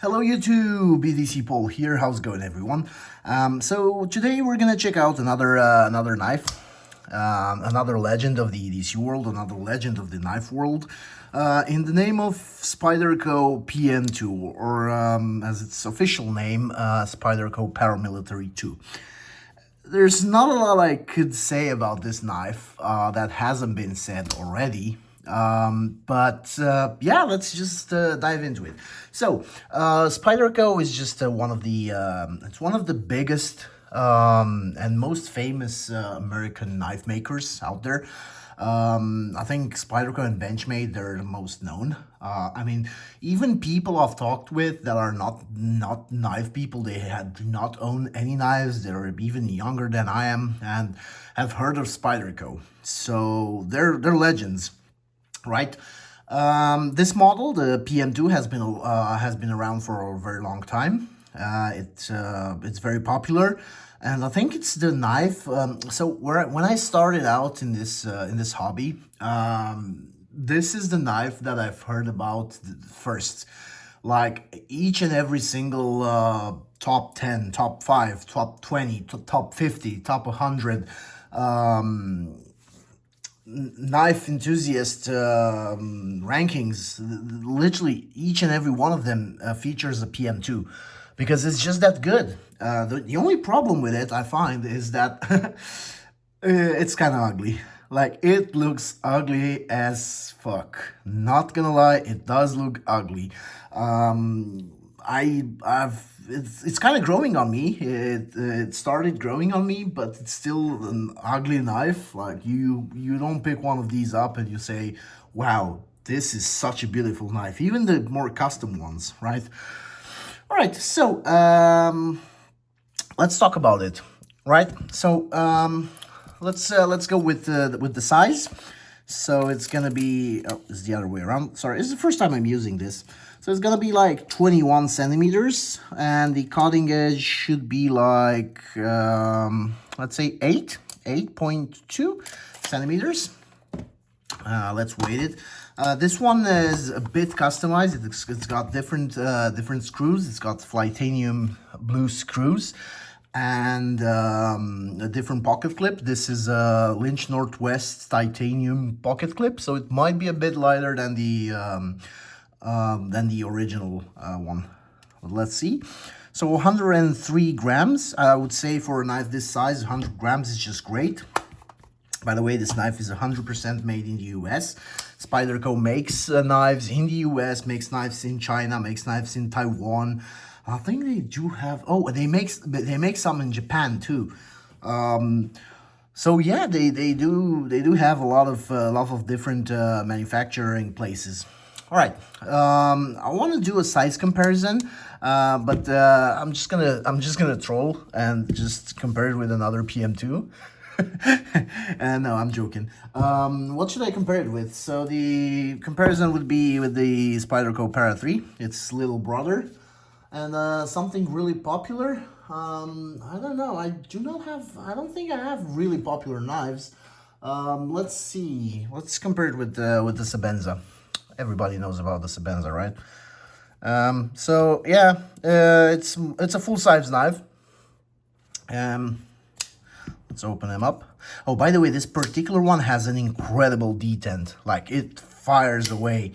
Hello YouTube, EDC Paul here. How's it going, everyone? So today we're gonna check out another knife, another legend of the EDC world, another legend of the knife world, in the name of Spyderco PM2, or as its official name, Spyderco Paramilitary 2. There's not a lot I could say about this knife that hasn't been said already. But yeah, let's just dive into it. So Spyderco is just one of the it's one of the biggest and most famous American knife makers out there. I think Spyderco and Benchmade, they're the most known. I mean, even people I've talked with that are not knife people, they do not own any knives. They're even younger than I am and have heard of Spyderco. So they're legends. Right, this model, the PM2, has been around for a very long time. It's very popular, and I think it's the knife. So when I started out in this hobby, this is the knife that I've heard about first. Like each and every single top 10, top 5, top 20, top 50, top 100. Knife enthusiast rankings, literally each and every one of them features a PM2 because it's just that good. The only problem with it, I find, is that it's kind of ugly. Like, it looks ugly as fuck. Not gonna lie, it does look ugly. It's kind of growing on me. It started growing on me, but it's still an ugly knife. Like, you don't pick one of these up and you say, wow, this is such a beautiful knife. Even the more custom ones, right? All right, so let's talk about it, right? So let's go with the size. So it's gonna be, oh, it's the other way around. Sorry, it's the first time I'm using this. So it's gonna be like 21 centimeters, and the cutting edge should be like, let's say 8.2 centimeters. Let's weight it. This one is a bit customized. It's got different screws. It's got titanium blue screws and a different pocket clip. This is a Lynch Northwest titanium pocket clip, so it might be a bit lighter than the original one. Let's see. So 103 grams. I would say for a knife this size, 100 grams is just great. By the way, this knife is 100% made in the US. Spyderco makes knives in the US, makes knives in China, makes knives in Taiwan. I think they do have, oh, they make some in Japan too. So yeah, they do have a lot of different manufacturing places. All right, I want to do a size comparison, but I'm just gonna troll and just compare it with another PM2. No, I'm joking. What should I compare it with? So the comparison would be with the Spyderco Para 3. It's little brother, and something really popular. I don't know. I don't think I have really popular knives. Let's see. Let's compare it with the Sebenza. Everybody knows about the Sebenza, right? So yeah, it's a full-size knife. Let's open them up. Oh, by the way, this particular one has an incredible detent. Like, it fires away.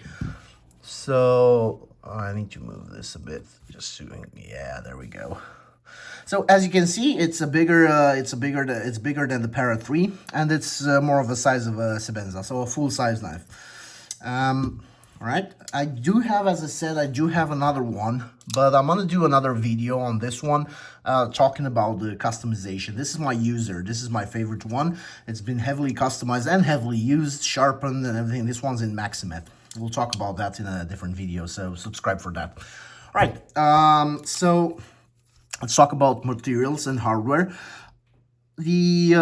So I need to move this a bit. Just doing, yeah, there we go. So as you can see, it's bigger than the Para 3, and it's more of a size of a Sebenza, so a full-size knife. All right, I do have, as I said, I do have another one, but I'm gonna do another video on this one, talking about the customization. This is my user. This is my favorite one. It's been heavily customized and heavily used, sharpened, and everything. This one's in Maximet. We'll talk about that in a different video, so subscribe for that. All right, so let's talk about materials and hardware. The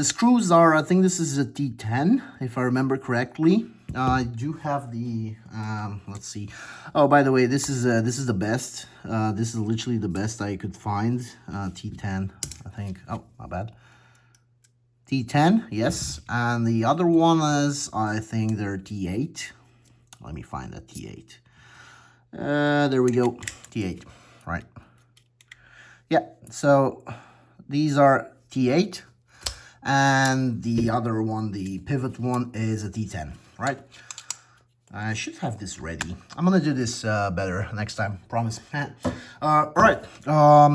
screws are, I think this is a T10, if I remember correctly. I do have the, let's see. Oh, by the way, this is the best. This is literally the best I could find. T10, I think. Oh, my bad. T10, yes. And the other one is, I think they're T8. Let me find that T8. There we go, T8, right? Yeah, so these are T8, and the other one, the pivot one, is a T10, right? I should have this ready. I'm gonna do this better next time, promise. All right,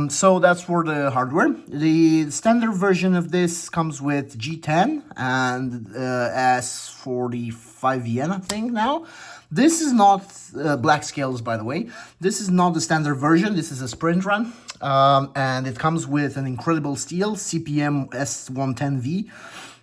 so that's for the hardware. The standard version of this comes with G10 and S45 yen, I think now. This is not black scales, by the way. This is not the standard version. This is a sprint run, and it comes with an incredible steel, CPM S110V.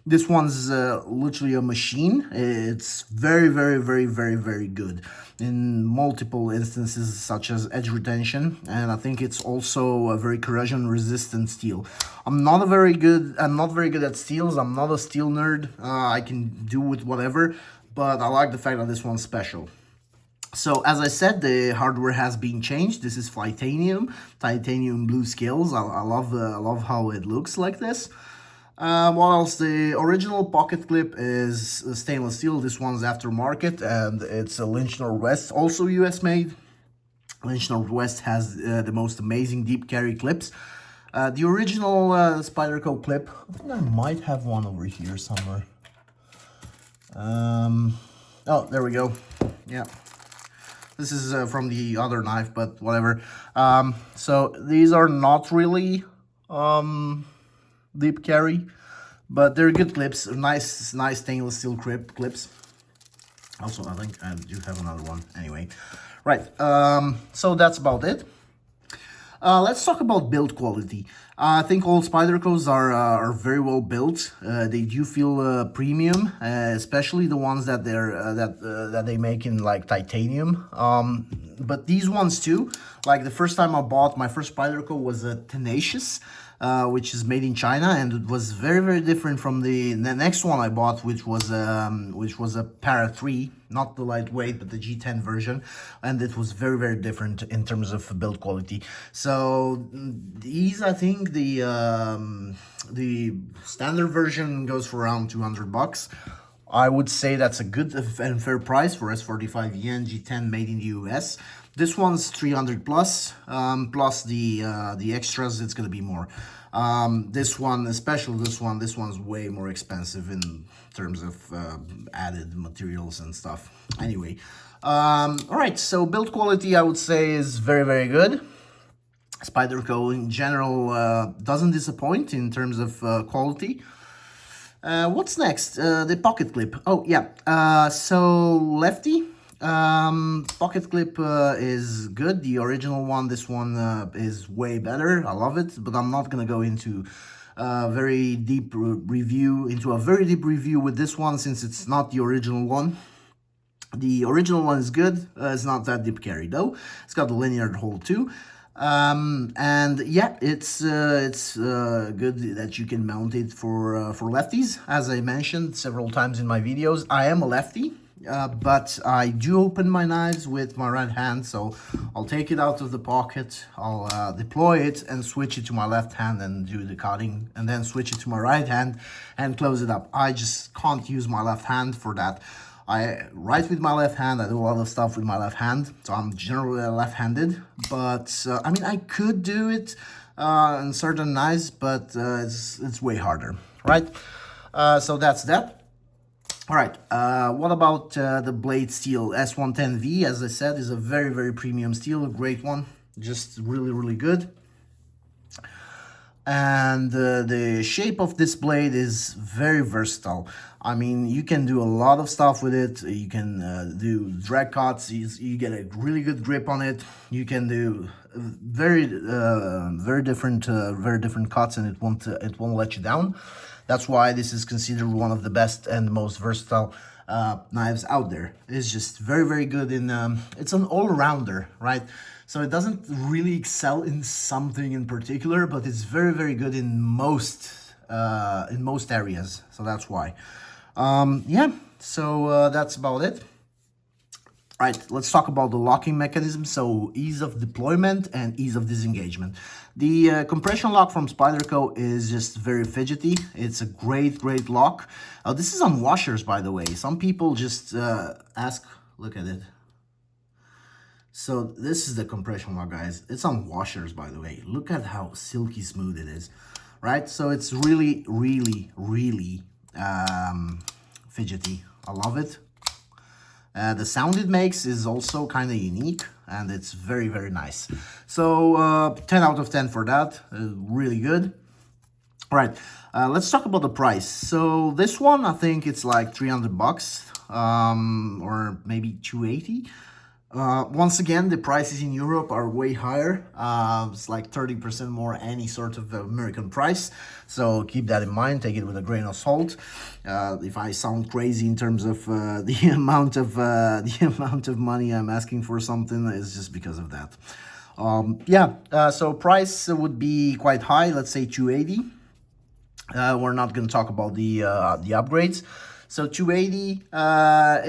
This one's literally a machine. It's very, very, very, very, very good in multiple instances, such as edge retention, and I think it's also a very corrosion resistant steel. I'm not very good at steels. I'm not a steel nerd. I can do with whatever, but I like the fact that this one's special. So as I said, the hardware has been changed. This is titanium blue scales. I love how it looks like this. What else? The original pocket clip is stainless steel. This one's aftermarket, and it's a Lynch Northwest, also US made. Lynch Northwest has the most amazing deep carry clips. The original Spyderco clip, I think I might have one over here somewhere. Oh, there we go. Yeah. This is from the other knife, but whatever. So these are not really deep carry, but they're good clips. Nice stainless steel clips. Also, I think I do have another one. Anyway, right. So that's about it. Let's talk about build quality. I think all Spydercos are very well built. They do feel premium, especially the ones that that they make in like titanium. But these ones too. Like the first time I bought my first Spyderco was a Tenacious, which is made in China, and it was very, very different from the next one I bought, which was a Para 3, not the lightweight, but the G10 version, and it was very, very different in terms of build quality. So these, I think the standard version goes for around 200 bucks. I would say that's a good and fair price for S45 yen G10 made in the US. This one's 300 plus, plus the extras, it's gonna be more. This one, especially this one's way more expensive in terms of added materials and stuff. Anyway, all right, so build quality, I would say, is very, very good. Spyderco in general doesn't disappoint in terms of quality. What's next? The pocket clip. Oh yeah. So lefty. Pocket clip is good. The original one, this one is way better. I love it, but I'm not gonna go into a very deep review with this one, since it's not the original one. The original one is good. It's not that deep carry though. It's got the linear hole too. And yeah, it's good that you can mount it for lefties. As I mentioned several times in my videos, I am a lefty. But I do open my knives with my right hand, so I'll take it out of the pocket, I'll deploy it and switch it to my left hand and do the cutting, and then switch it to my right hand and close it up. I just can't use my left hand for that. I write with my left hand, I do a lot of stuff with my left hand, so I'm generally left-handed, but I mean, I could do it in certain knives, but it's way harder, right? So that's that. All right, what about the blade steel? S110V, as I said, is a very, very premium steel, a great one, just really, really good. And the shape of this blade is very versatile. I mean, you can do a lot of stuff with it. You can do drag cuts, you get a really good grip on it. You can do very different cuts, and it won't let you down. That's why this is considered one of the best and most versatile knives out there. It's just very, very good in, it's an all-rounder, right? So it doesn't really excel in something in particular, but it's very, very good in most areas. So that's why. Yeah, so that's about it. Right, let's talk about the locking mechanism. So ease of deployment and ease of disengagement. The compression lock from Spyderco is just very fidgety. It's a great lock. This is on washers, by the way. Some people just ask, look at it. So this is the compression lock, guys. It's on washers, by the way. Look at how silky smooth it is, right? So it's really, really, really fidgety. I love it. The sound it makes is also kind of unique, and it's very, very nice. So 10 out of 10 for that. Really good. All right, let's talk about the price. So this one, I think it's like 300 bucks, or maybe 280. Once again, the prices in Europe are way higher. It's like 30% more any sort of American price. So keep that in mind, take it with a grain of salt. If I sound crazy in terms of the amount of money I'm asking for something, it's just because of that. So price would be quite high, let's say 280. We're not going to talk about the upgrades. So 280,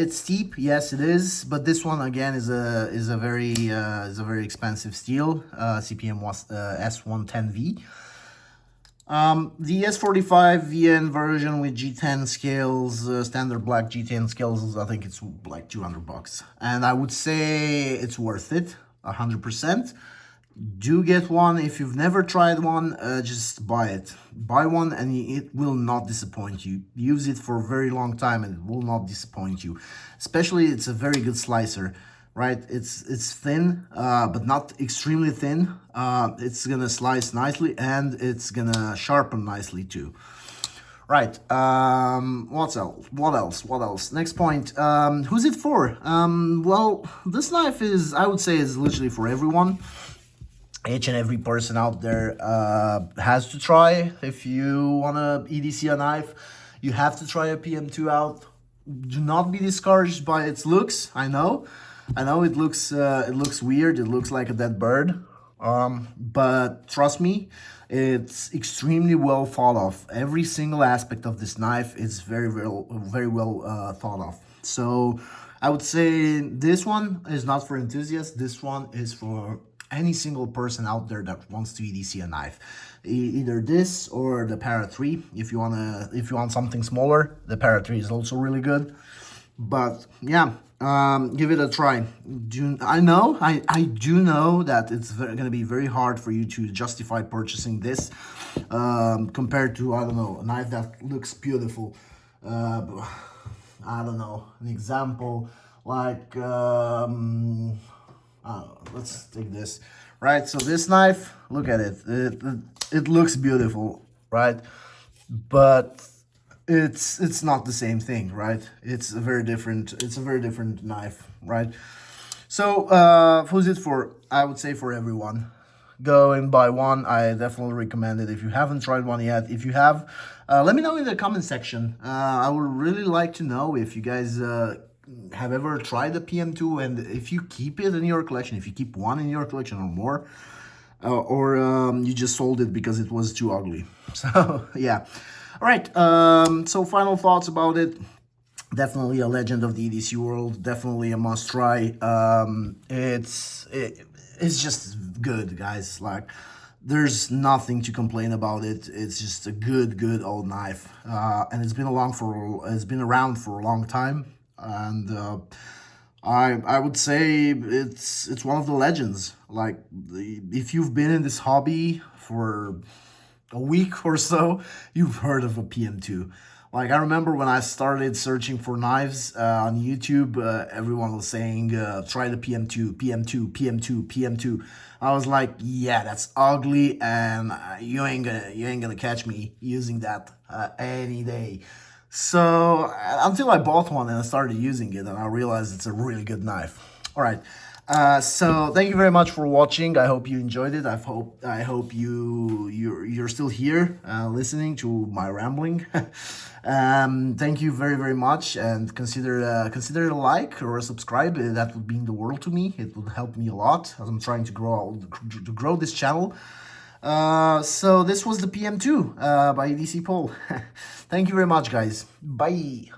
it's steep, yes it is, but this one again is a very expensive steel, CPM was S110V. The S45 VN version with G10 scales, standard black G10 scales, I think it's like 200 bucks, and I would say it's worth it, 100%. Do get one. If you've never tried one, just buy it. Buy one and it will not disappoint you. Use it for a very long time and it will not disappoint you. Especially it's a very good slicer, right? It's thin, but not extremely thin. It's gonna slice nicely and it's gonna sharpen nicely too. Right, what else? Next point, who's it for? Well, this knife is, I would say, is literally for everyone. Each and every person out there has to try. If you want to EDC a knife, you have to try a PM2 out. Do not be discouraged by its looks. I know it looks weird. It looks like a dead bird. But trust me, it's extremely well thought of. Every single aspect of this knife is very well thought of. So I would say this one is not for enthusiasts. This one is for any single person out there that wants to EDC a knife. Either this or the Para 3. If you want something smaller, the Para 3 is also really good. But yeah, give it a try. I do know that it's going to be very hard for you to justify purchasing this compared to, I don't know, a knife that looks beautiful. I don't know, an example like let's take this, right? So this knife, look at it. It looks beautiful, right? But it's not the same thing, right? It's a very different knife, right? So who's it for? I would say for everyone. Go and buy one. I definitely recommend it if you haven't tried one yet. If you have, let me know in the comment section. I would really like to know if you guys have ever tried the PM2, and if you keep it in your collection, if you keep one in your collection or more, or you just sold it because it was too ugly. So yeah, all right, so final thoughts about it. Definitely a legend of the EDC world, definitely a must try. It's just good, guys. Like, there's nothing to complain about it. It's just a good old knife, and it's been around for a long time. And I would say it's one of the legends. Like, if you've been in this hobby for a week or so, you've heard of a PM2. Like, I remember when I started searching for knives on YouTube, everyone was saying, try the PM2, PM2, PM2, PM2. I was like, yeah, that's ugly, and you ain't gonna catch me using that any day. So until I bought one and I started using it, and I realized it's a really good knife. All right. So thank you very much for watching. I hope you enjoyed it. I hope you're still here listening to my rambling. Thank you very much, and consider a like or a subscribe. That would mean the world to me. It would help me a lot as I'm trying to grow this channel. So this was the PM2 by EDC Pole. Thank you very much, guys. Bye.